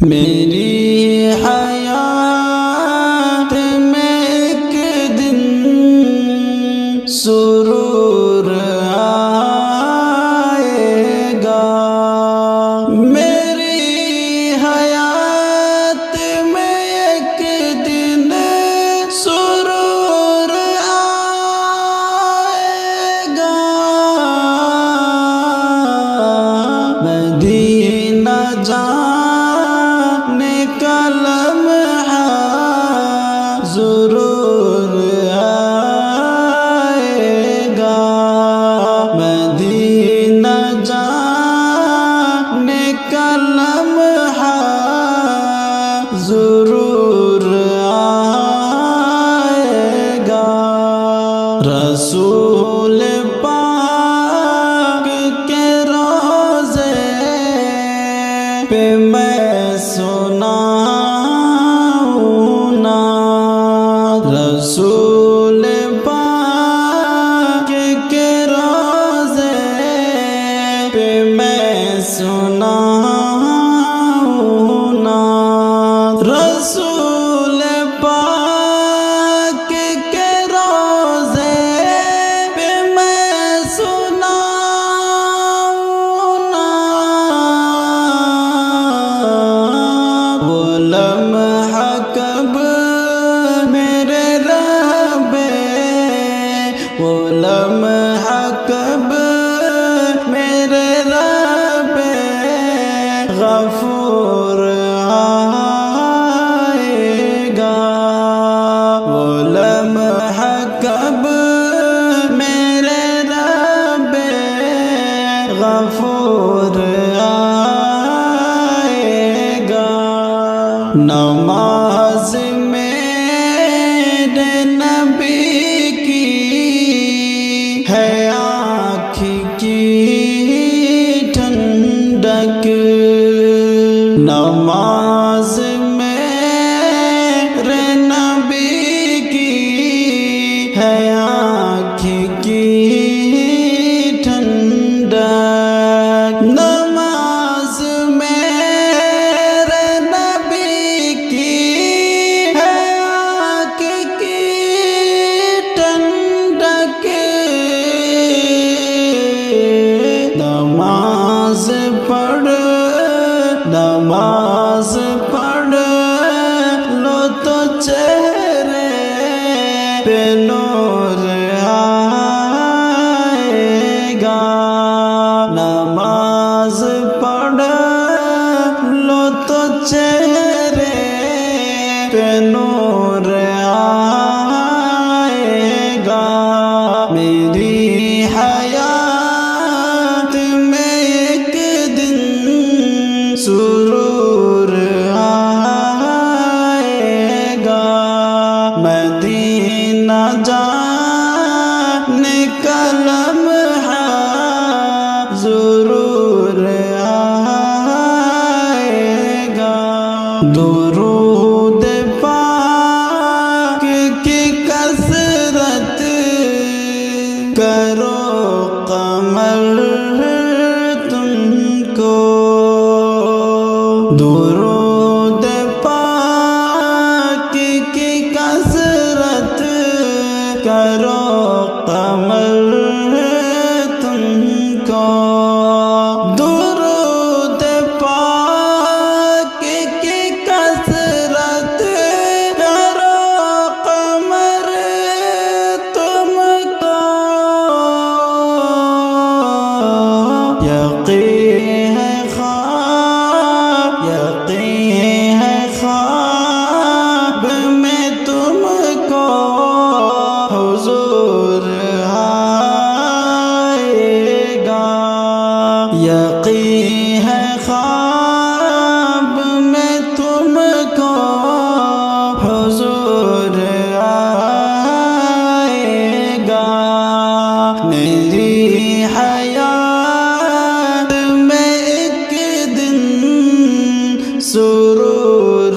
میری حیات میں ایک دن سرور آئے گا، میری حیات میں ایک دن سرور آئے گا، مدینہ جانے کا لمحہ ضرور آئے گا، مدینہ جانے کا لمحہ ضرور آئے گا، رسول پاک کے روضے پہ میں سناؤں نا، رسول پاک کے روضے پہ میں سناؤں نا، رسول پاک کے روضے پہ میں سناؤں نا، وہ لمحہ کب میرے رب، وہ لمحہ کب میرے رب غفور آئے گا، وہ لمحہ کب میرے رب غفور آئے گا، نماز میرے نبی کی ہے آنکھ کی ٹھنڈک، نماز میرے نبی کی ہے آنکھ کی ٹھنڈک، نماز میرے نبی کی ہے آنکھ کی ٹھنڈک، نماز پڑھ نماز پڑھ لو تو چہرے پہ نور آئے گا، نماز پڑھ لو تو چہرے پہ نور آئے گا، میری حیات میں ایک دن سرور آئے گا، مدینہ جانے کا لمحہ ضرور آئے گا، درود پاک کی کثرت کرو قمر تم کو، درود پاک کی کثرت کرو قمر تم کو، درود پاک کی کثرت کرو قمر تم کو، یقین ہے خواب، یقین ہے خواب میں تم کو حضور آئے گا، یقین ہے خواب میں تم کو حضور آئے گا، میری حیات میں ایک دن سرور